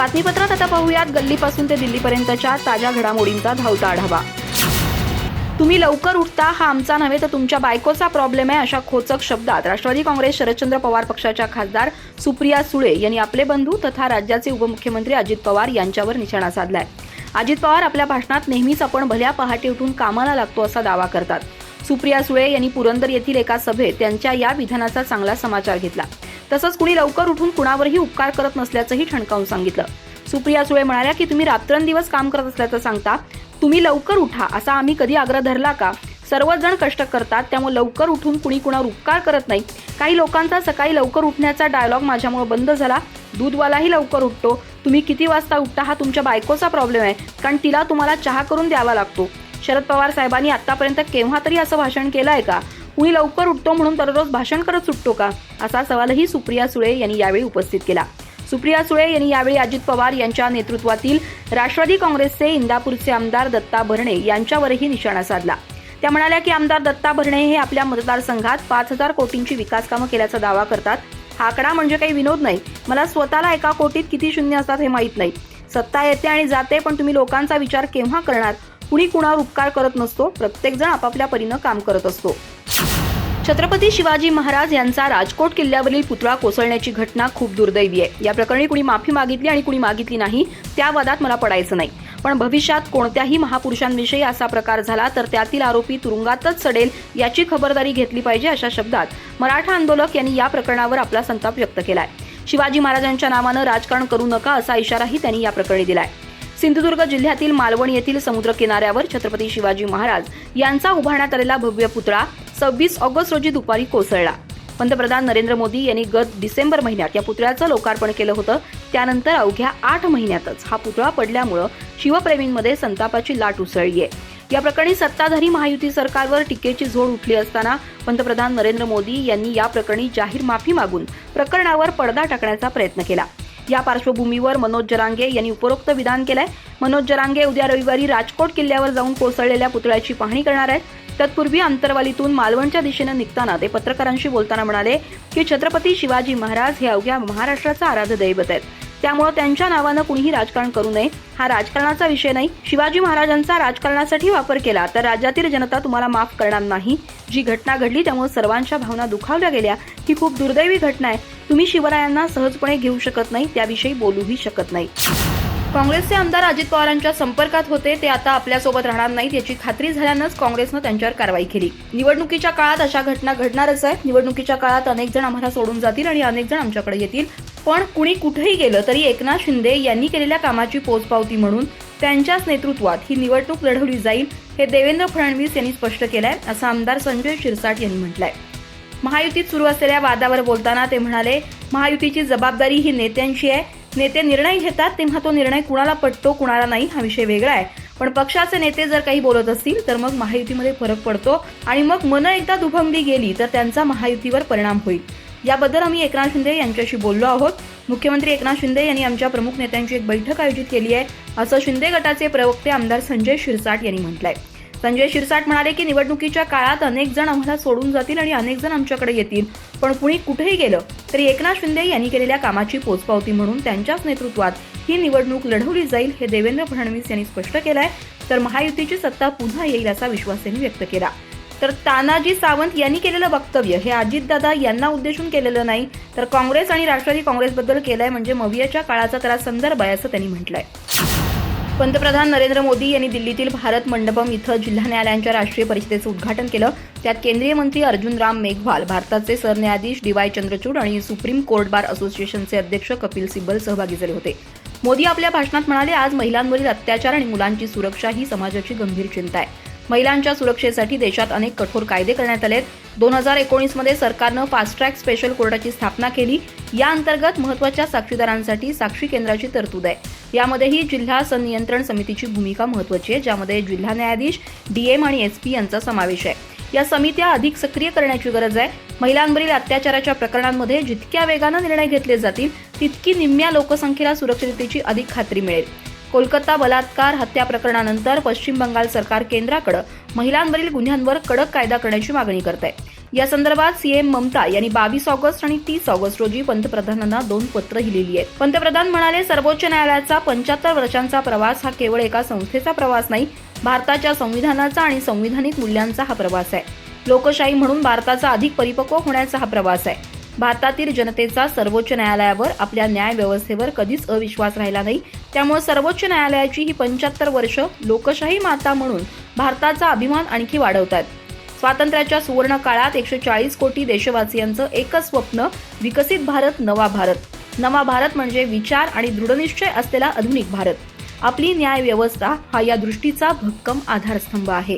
बातमीपत्रात आता पाहूयात गल्लीपासून ते दिल्लीपर्यंतच्या ताज्या घडामोडींचा धावता आढावा. तुम्ही लवकर उठता हा आमचा नव्हे तर तुमच्या बायकोचा प्रॉब्लेम आहे, अशा खोचक शब्दात राष्ट्रवादी काँग्रेस शरदचंद्र पवार पक्षाच्या खासदार सुप्रिया सुळे यांनी आपले बंधू तथा राज्याचे उपमुख्यमंत्री अजित पवार यांच्यावर निशाणा साधलाय. अजित पवार आपल्या भाषणात नेहमीच आपण भल्या पहाटे उठून कामाला लागतो असा दावा करतात. सुप्रिया सुळे यांनी पुरंदर येथील एका सभेत त्यांच्या या विधानाचा चांगला समाचार घेतला. तसंच कुणी लवकर उठून कुणावरही उपकार करत नसल्याचंही ठणकावून सांगितलं. सुप्रिया सुळे म्हणाल्या की तुम्ही रात्रंदिवस काम करत असल्याचं सांगता, तुम्ही लवकर उठा असा आम्ही कधी आग्रह धरला का? सर्वच जण कष्ट करतात, त्यामुळे लवकर उठून कुणी कुणावर उपकार करत नाही. काही लोकांचा सकाळी लवकर उठण्याचा डायलॉग माझ्यामुळे बंद झाला. दूधवालाही लवकर उठतो. तुम्ही किती वाजता उठता हा तुमच्या बायकोचा प्रॉब्लेम आहे, कारण तिला तुम्हाला चहा करून द्यावा लागतो. शरद पवार साहेबांनी आतापर्यंत केव्हा तरी असं भाषण केलंय का? कुणी लवकर उठतो म्हणून दररोज भाषण करत सुटतो का? असा सवालही सुप्रिया सुळे यांनी यावेळी उपस्थित केला. सुप्रिया सुळे यांनी यावेळी अजित पवार यांच्या नेतृत्वातील राष्ट्रवादी काँग्रेसचे इंदापूरचे आमदार दत्ता भरणे यांच्यावरही निशाणा साधला. त्या म्हणाल्या की आमदार दत्ता भरणे हे आपल्या मतदारसंघात 5,000 कोटींची विकास कामं केल्याचा दावा करतात. हा आकडा म्हणजे काही विनोद नाही. मला स्वतःला एका कोटीत किती शून्य असतात हे माहीत नाही. सत्ता येते आणि जाते, पण तुम्ही लोकांचा विचार केव्हा करणार? कुणी कुणावर उपकार करत नसतो. प्रत्येक जण आपापल्या परीनं काम करत असतो. छत्रपती शिवाजी महाराज यांचा राजकोट किल्ल्यावरील पुतळा कोसळण्याची घटना खूप दुर्दैवी आहे. या प्रकरणी कुणी माफी मागितली आणि कुणी मागितली नाही, त्या वादात मला पडायचं नाही. पण भविष्यात कोणत्याही महापुरुषांविषयी असा प्रकार झाला तर त्यातील आरोपी तुरुंगातच सडेल याची खबरदारी घेतली पाहिजे, अशा शब्दात मराठा आंदोलक यांनी या प्रकरणावर आपला संताप व्यक्त केलाय. शिवाजी महाराजांच्या नावानं राजकारण करू नका असा इशाराही त्यांनी या प्रकरणी दिलाय. सिंधुदुर्ग जिल्ह्यातील मालवण येथील समुद्र किनाऱ्यावर छत्रपती शिवाजी महाराज यांचा उभारण्यात आलेला भव्य पुतळा 26 ऑगस्ट रोजी दुपारी कोसळला. पंतप्रधान नरेंद्र मोदी यांनी गत डिसेंबर महिन्यात या पुतळ्याचं लोकार्पण केलं होतं. त्यानंतर अवघ्या 8 महिन्यातच हा पुतळा पडल्यामुळे शिवप्रेमींमध्ये संतापाची लाट उसळली आहे. या प्रकरणी सत्ताधारी महायुती सरकारवर टीकेची झोड उठली असताना पंतप्रधान नरेंद्र मोदी यांनी या प्रकरणी जाहीर माफी मागून प्रकरणावर पडदा टाकण्याचा प्रयत्न केला. या पार्श्वभूमीवर मनोज जरांगे यांनी उपरोक्त विधान केलंय. मनोज जरांगे उद्या रविवारी राजकोट किल्ल्यावर जाऊन कोसळलेल्या पुतळ्याची पाहणी करणार आहेत. तत्पूर्वी अंतरवालीतून मालवणच्या दिशेने निघताना ते पत्रकारांशी बोलताना म्हणाले की छत्रपती शिवाजी महाराज हे अवघ्या महाराष्ट्राचं आराध्य दैवत आहेत. त्यामुळे त्यांच्या नावानं कुणीही राजकारण करू नये. हा राजकारणाचा विषय नाही. शिवाजी महाराजांचा राजकारणासाठी वापर केला तर राज्यातील जनता तुम्हाला माफ करणार नाही. जी घटना घडली त्यामुळे सर्वांच्या भावना दुखावल्या गेल्या. ही खूप दुर्दैवी घटना आहे. तुम्ही शिवरायांना सहजपणे घेऊ शकत नाही, त्याविषयी बोलूही शकत नाही. काँग्रेसचे आमदार अजित पवारांच्या संपर्कात होते, ते आता आपल्यासोबत राहणार नाहीत याची खात्री झाल्यानंच काँग्रेसनं त्यांच्यावर कारवाई केली. निवडणुकीच्या काळात अशा घटना घडणारच आहे. निवडणुकीच्या काळात अनेक जण आम्हाला सोडून जातील आणि अनेक जण आमच्याकडे येतील, पण कुणी कुठेही गेलं तरी एकनाथ शिंदे यांनी केलेल्या कामाची पोचपावती म्हणून त्यांच्याच नेतृत्वात ही निवडणूक लढवली जाईल, हे देवेंद्र फडणवीस यांनी स्पष्ट केलंय, असं आमदार संजय शिरसाट यांनी म्हटलंय. महायुतीत सुरू असलेल्या वादावर बोलताना ते म्हणाले, महायुतीची जबाबदारी ही नेत्यांची आहे. नेते निर्णय घेतात तेव्हा तो निर्णय कुणाला पटतो कुणाला नाही हा विषय वेगळा आहे. पण पक्षाचे नेते जर काही बोलत असतील तर मग महायुतीमध्ये फरक पडतो आणि मग मन एकदा दुभंगली गेली तर त्यांचा महायुतीवर परिणाम होईल. याबद्दल आम्ही एकनाथ शिंदे यांच्याशी बोललो आहोत. मुख्यमंत्री एकनाथ शिंदे यांनी आमच्या प्रमुख नेत्यांची एक बैठक आयोजित केली आहे, असं शिंदे गटाचे प्रवक्ते आमदार संजय शिरसाट यांनी म्हटलंय. संजय शिरसाट म्हणाले की निवडणुकीच्या काळात अनेक जण आम्हाला सोडून जातील आणि अनेक जण आमच्याकडे येतील, पण कुणी कुठेही गेलं तरी एकनाथ शिंदे यांनी केलेल्या कामाची पोचपावती म्हणून त्यांच्याच नेतृत्वात ही निवडणूक लढवली जाईल, हे देवेंद्र फडणवीस यांनी स्पष्ट केलंय. तर महायुतीची सत्ता पुन्हा येईल असा विश्वास त्यांनी व्यक्त केला. तर तानाजी सावंत यांनी केलेलं वक्तव्य हे अजितदादा यांना उद्देशून केलेलं नाही, तर काँग्रेस आणि राष्ट्रवादी काँग्रेसबद्दल केलंय, म्हणजे मवियाच्या काळाचा त्याला संदर्भ आहे असं त्यांनी म्हटलंय. पंतप्रधान नरेंद्र मोदी यांनी दिल्लीतील भारत मंडपम इथं जिल्हा न्यायालयांच्या राष्ट्रीय परिषदेचं उद्घाटन केलं. त्यात केंद्रीय मंत्री अर्जुन राम मेघवाल, भारताचे सरन्यायाधीश डी.वाय. चंद्रचूड आणि सुप्रीम कोर्ट बार असोसिएशनचे अध्यक्ष कपिल सिब्बल सहभागी झाले होते. मोदी आपल्या भाषणात म्हणाले, आज महिलांवरील अत्याचार आणि मुलांची सुरक्षा ही समाजाची गंभीर चिंता आहे. महिलांच्या सुरक्षेसाठी देशात अनेक कठोर कायदे करण्यात आलेत. 2019 मध्ये सरकारनं फास्ट ट्रॅक स्पेशल कोर्टाची स्थापना केली. या अंतर्गत महत्त्वाच्या साक्षीदारांसाठी साक्षी केंद्राची तरतूद आहे. यामध्येही जिल्हा संनियंत्रण समितीची भूमिका महत्त्वाची आहे, ज्यामध्ये जिल्हा न्यायाधीश, डीएम आणि एसपी यांचा समावेश आहे. या समित्या अधिक सक्रिय करण्याची गरज आहे. महिलांवरील अत्याचाराच्या प्रकरणांमध्ये जितक्या वेगानं निर्णय घेतले जातील तितकी निम्म्या लोकसंख्येला सुरक्षिततेची अधिक खात्री मिळेल. कोलकाता बलात्कार हत्या प्रकरणानंतर पश्चिम बंगाल सरकार केंद्राकडे महिलांवरील गुन्ह्यांवर कडक कायदा करण्याची मागणी करत आहे. या संदर्भात सीएम ममता यांनी 22 ऑगस्ट आणि 30 ऑगस्ट रोजी पंतप्रधानांना 2 पत्रही लिहिली आहेत. पंतप्रधान म्हणाले, सर्वोच्च न्यायालयाचा 75 वर्षांचा प्रवास हा केवळ एका संस्थेचा प्रवास नाही, भारताच्या संविधानाचा आणि संविधानिक मूल्यांचा हा प्रवास आहे. लोकशाही म्हणून भारताचा अधिक परिपक्व होण्याचा हा प्रवास आहे. भारतातील जनतेचा सर्वोच्च न्यायालयावर, आपल्या न्याय व्यवस्थेवर कधीच अविश्वास राहिला नाही. त्यामुळे सर्वोच्च न्यायालयाची ही 75 वर्ष लोकशाही माता म्हणून भारताचा अभिमान आणखी वाढवतात. स्वातंत्र्याच्या सुवर्ण काळात 140 कोटी देशवासियांचं एकच स्वप्न, विकसित भारत, नवा भारत. नवा भारत म्हणजे विचार आणि दृढनिश्चय असलेला आधुनिक भारत. आपली न्याय व्यवस्था हा या दृष्टीचा भक्कम आधारस्तंभ आहे.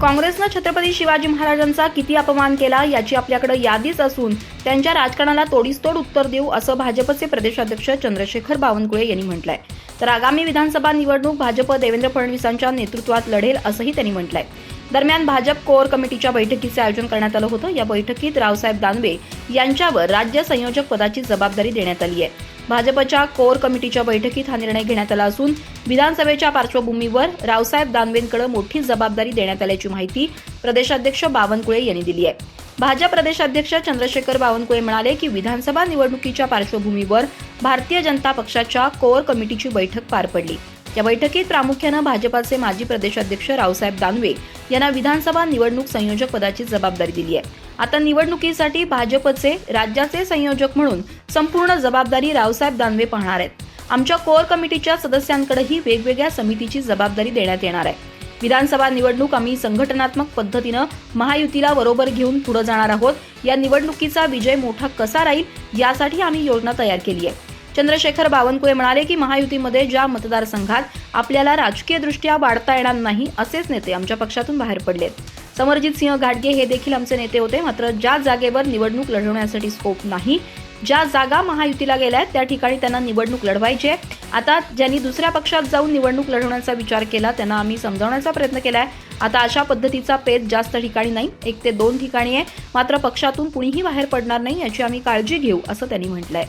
काँग्रेसनं छत्रपती शिवाजी महाराजांचा किती अपमान केला याची आपल्याकडे यादीच असून त्यांच्या राजकारणाला तोडीसतोड उत्तर देऊ असं भाजपचे प्रदेशाध्यक्ष चंद्रशेखर बावनकुळे यांनी म्हटलंय. तर आगामी विधानसभा निवडणूक भाजप देवेंद्र फडणवीसांच्या नेतृत्वात लढेल असंही त्यांनी म्हटलंय. दरम्यान भाजप कोअर कमिटीच्या बैठकीचे आयोजन करण्यात आलं होतं. या बैठकीत रावसाहेब दानवे यांच्यावर राज्य संयोजक पदाची जबाबदारी देण्यात आली आहे. भाजपच्या कोअर कमिटीच्या बैठकीत हा निर्णय घेण्यात आला असून विधानसभेच्या पार्श्वभूमीवर रावसाहेब दानवेंकडे मोठी जबाबदारी देण्यात आल्याची माहिती प्रदेशाध्यक्ष बावनकुळे यांनी दिली आहे. भाजप प्रदेशाध्यक्ष चंद्रशेखर बावनकुळे म्हणाले की विधानसभा निवडणुकीच्या पार्श्वभूमीवर भारतीय जनता पक्षाच्या कोअर कमिटीची बैठक पार पडली. या बैठकीत प्रामुख्यानं भाजपाचे माजी प्रदेशाध्यक्ष रावसाहेब दानवे यांना विधानसभा निवडणूक संयोजक पदाची जबाबदारी दिली आहे. आता निवडणुकीसाठी भाजपचे राज्याचे संयोजक म्हणून संपूर्ण जबाबदारी रावसाहेब दानवे पाहणार आहेत. आमच्या कोअर कमिटीच्या सदस्यांकडेही वेगवेगळ्या समितीची जबाबदारी देण्यात येणार आहे. विधानसभा निवडणूक आम्ही संघटनात्मक पद्धतीनं महायुतीला बरोबर घेऊन पुढे जाणार आहोत. या निवडणुकीचा विजय मोठा कसा राहील यासाठी आम्ही योजना तयार केली आहे. चंद्रशेखर बावनकुळे म्हणाले की महायुतीमध्ये ज्या मतदारसंघात आपल्याला राजकीयदृष्ट्या वाढता येणार नाही असेच नेते आमच्या पक्षातून बाहेर पडलेत. समरजित सिंह घाटगे हे देखील आमचे नेते होते. मात्र ज्या जागेवर निवडणूक लढवण्यासाठी स्कोप नाही, ज्या जागा महायुतीला गेल्यात त्या ठिकाणी त्यांना निवडणूक लढवायची आहे. आता ज्यांनी दुसऱ्या पक्षात जाऊन निवडणूक लढवण्याचा विचार केला त्यांना आम्ही समजावण्याचा प्रयत्न केलाय. आता अशा पद्धतीचा पेच जास्त ठिकाणी नाही, 1 ते 2 ठिकाणी आहे. मात्र पक्षातून कुणीही बाहेर पडणार नाही याची आम्ही काळजी घेऊ असं त्यांनी म्हटलंय.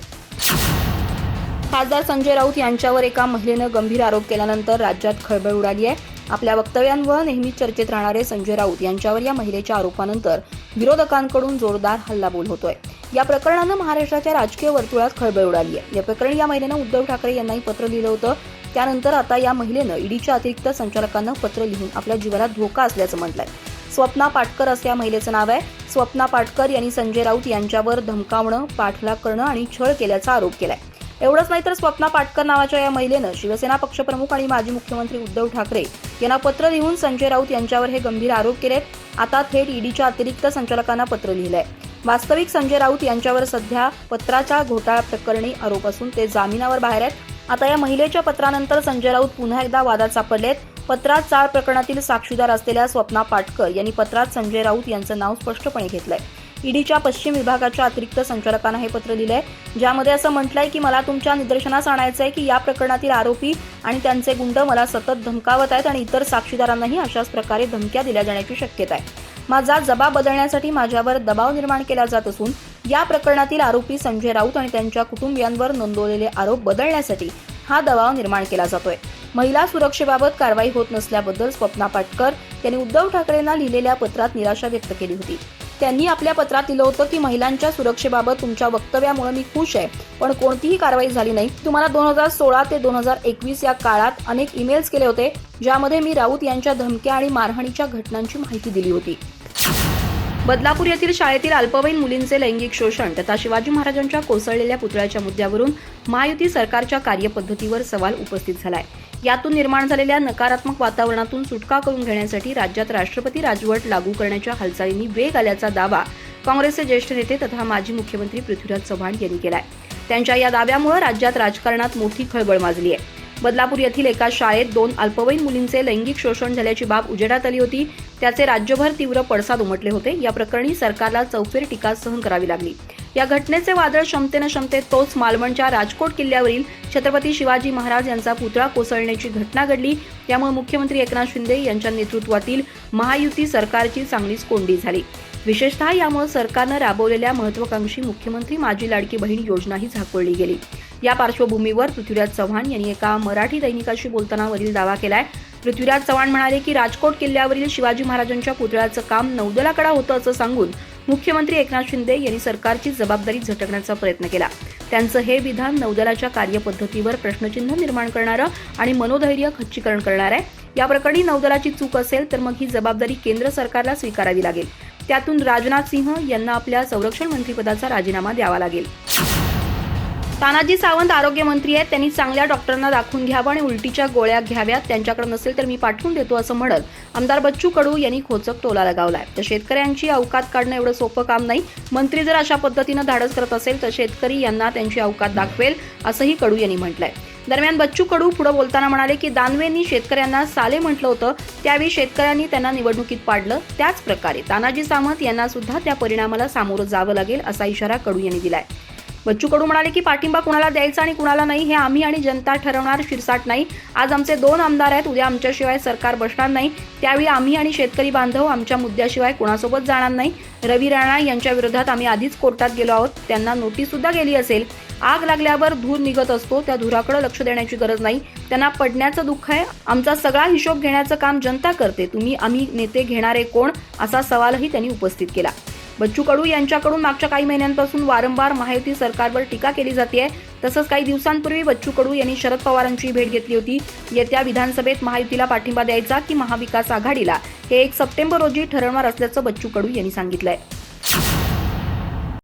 खासदार संजय राऊत यांच्यावर एका महिलेनं गंभीर आरोप केल्यानंतर राज्यात खळबळ उडाली आहे. आपल्या वक्तव्यांवर नेहमीच चर्चेत राहणारे संजय राऊत यांच्यावर या महिलेच्या आरोपानंतर विरोधकांकडून जोरदार हल्लाबोल होतोय. या प्रकरणानं महाराष्ट्राच्या राजकीय वर्तुळात खळबळ उडाली आहे. या प्रकरणी या महिलेनं उद्धव ठाकरे यांनाही पत्र लिहिलं होतं. त्यानंतर आता या महिलेनं ईडीच्या अतिरिक्त संचालकांना पत्र लिहून आपल्या जीवाला धोका असल्याचं म्हटलंय. स्वप्ना पाटकर असं या महिलेचं नाव आहे. स्वप्ना पाटकर यांनी संजय राऊत यांच्यावर धमकावणं, पाठलाग करणं आणि छळ केल्याचा आरोप केलाय. एवढंच नाही तर स्वप्ना पाटकर नावाच्या या महिलेनं शिवसेना पक्षप्रमुख आणि माजी मुख्यमंत्री उद्धव ठाकरे यांना पत्र लिहून संजय राऊत यांच्यावर हे गंभीर आरोप केलेत. आता थेट ईडीच्या अतिरिक्त संचालकांना पत्र लिहिलंय. वास्तविक संजय राऊत यांच्यावर सध्या पत्राच्या घोटाळा प्रकरणी आरोप असून ते जामिनावर बाहेर आहेत. आता या महिलेच्या पत्रानंतर संजय राऊत पुन्हा एकदा वादात सापडलेत. पत्रात चाळ प्रकरणातील साक्षीदार असलेल्या स्वप्ना पाटकर यांनी पत्रात संजय राऊत यांचं नाव स्पष्टपणे घेतलंय. ईडीच्या पश्चिम विभागाच्या अतिरिक्त संचालकांना हे पत्र लिहिलंय, ज्यामध्ये असं म्हटलंय की मला तुमच्या निदर्शनास आणायचंय की या प्रकरणातील आरोपी आणि त्यांचे गुंड मला सतत धमकावत आहेत आणि इतर साक्षीदारांनाही अशाच प्रकारे धमक्या दिल्या जाण्याची शक्यता आहे. माझा जबाब बदलण्यासाठी माझ्यावर दबाव निर्माण केला जात असून या प्रकरणातील आरोपी संजय राऊत आणि त्यांच्या कुटुंबियांवर नोंदवलेले आरोप बदलण्यासाठी हा दबाव निर्माण केला जातोय. महिला सुरक्षेबाबत कारवाई होत नसल्याबद्दल स्वप्ना पाटकर यांनी उद्धव ठाकरेंना लिहिलेल्या पत्रात निराशा व्यक्त केली होती. त्यांनी आपल्या पत्रात लिहिलं होतं की महिलांच्या सुरक्षेबाबत तुमच्या वक्तव्यामुळे मी खुश आहे, पण कोणतीही कारवाई झाली नाही. तुम्हाला 2016 ते 2021 या काळात अनेक ईमेल्स केले होते, ज्यामध्ये मी राऊत यांच्या धमक्या आणि मारहाणीच्या घटनांची माहिती दिली होती. बदलापूर येथील शाळेतील अल्पवयीन मुलींचे लैंगिक शोषण तथा शिवाजी महाराजांच्या कोसळलेल्या पुतळ्याच्या मुद्द्यावरून महायुती सरकारच्या कार्यपद्धतीवर सवाल उपस्थित झालाय. यातून निर्माण झालेल्या नकारात्मक वातावरणातून सुटका करून घेण्यासाठी राज्यात राष्ट्रपती राजवट लागू करण्याच्या हालचालींनी वेग आल्याचा दावा काँग्रेसचे ज्येष्ठ नेते तथा माजी मुख्यमंत्री पृथ्वीराज चव्हाण यांनी केलाय. त्यांच्या या दाव्यामुळे राज्यात राजकारणात मोठी खळबळ माजली आहे. बदलापूर येथील एका शाळेत 2 अल्पवयीन मुलींचे लैंगिक शोषण झाल्याची बाब उजेडात आली होती. त्याचे राज्यभर तीव्र पडसाद उमटले होते. या प्रकरणी सरकारला चौफेर टीका सहन करावी लागली. या घटनेचे वादळ शमतेने तोच मालवणच्या राजकोट किल्ल्यावरील छत्रपती शिवाजी महाराज यांचा पुतळा कोसळण्याची घटना घडली. त्यामुळे मुख्यमंत्री एकनाथ शिंदे यांच्या नेतृत्वातील महायुती सरकारची चांगलीच कोंडी झाली. विशेषतः यामुळे सरकारनं राबवलेल्या महत्वाकांक्षी मुख्यमंत्री माझी लाडकी बहीण योजनाही झाकोळली गेली. या पार्श्वभूमीवर पृथ्वीराज चव्हाण यांनी एका मराठी दैनिकाशी बोलताना वरील दावा केलाय. पृथ्वीराज चव्हाण म्हणाले की राजकोट किल्ल्यावरील शिवाजी महाराजांच्या पुतळ्याचं काम नौदलाकडे होतं असं सांगून मुख्यमंत्री एकनाथ शिंदे यांनी सरकारची जबाबदारी झटकण्याचा प्रयत्न केला. त्यांचं हे विधान नौदलाच्या कार्यपद्धतीवर प्रश्नचिन्ह निर्माण करणारं आणि मनोधैर्य खच्चीकरण करणार आहे. या प्रकरणी नौदलाची चूक असेल तर मग ही जबाबदारी केंद्र सरकारला स्वीकारावी लागेल. त्यातून राजनाथ सिंह यांना आपल्या संरक्षण मंत्रिपदाचा राजीनामा द्यावा लागेल. तानाजी सावंत आरोग्यमंत्री आहेत. त्यांनी चांगल्या डॉक्टरांना दाखवून घ्यावं आणि उलटीच्या गोळ्या घ्याव्यात. त्यांच्याकडे नसेल तर मी पाठवून देतो असं म्हणत आमदार बच्चू कडू यांनी खोचक टोला लगावलाय. तर शेतकऱ्यांची अवकात काढणं एवढं सोपं काम नाही. मंत्री जर अशा पद्धतीनं धाडस करत असेल तर शेतकरी यांना त्यांची अवकात दाखवेल असंही कडू यांनी म्हटलंय. दरम्यान बच्चू कडू पुढे बोलताना म्हणाले की दानवेंनी शेतकऱ्यांना साले म्हटलं होतं, त्यावेळी शेतकऱ्यांनी त्यांना निवडणुकीत पाडलं. त्याच प्रकारे तानाजी सावंत यांना सुद्धा त्या परिणामाला सामोरं जावं लागेल असा इशारा कडू यांनी दिलाय. बच्चू कडू म्हणाले की पाठिंबा कुणाला द्यायचा आणि कुणाला नाही हे आम्ही आणि जनता ठरवणार, शिरसाट नाही. आज आमचे 2 आमदार आहेत, उद्या आमच्याशिवाय सरकार बसणार नाही. त्यावेळी आम्ही आणि शेतकरी बांधव आमच्या मुद्द्याशिवाय कोणासोबत जाणार नाही. रवी राणा यांच्या विरोधात आम्ही आधीच कोर्टात गेलो आहोत. त्यांना नोटीस सुद्धा गेली असेल. आग लागल्यावर धूर निघत असतो, त्या धुराकडे लक्ष देण्याची गरज नाही. त्यांना पडण्याचं दुःख आहे. आमचा सगळा हिशोब घेण्याचं काम जनता करते. आम्ही नेते घेणारे कोण असा सवालही त्यांनी उपस्थित केला. बच्चू कडू यांच्याकडून मागच्या काही महिन्यांपासून वारंवार महायुती सरकारवर टीका केली जाते. तसंच काही दिवसांपूर्वी बच्चू कडू यांनी शरद पवारांची भेट घेतली होती. येत्या विधानसभेत महायुतीला पाठिंबा द्यायचा की महाविकास आघाडीला हे 1 सप्टेंबर रोजी ठरवणार असल्याचं बच्चू कडू यांनी सांगितलंय.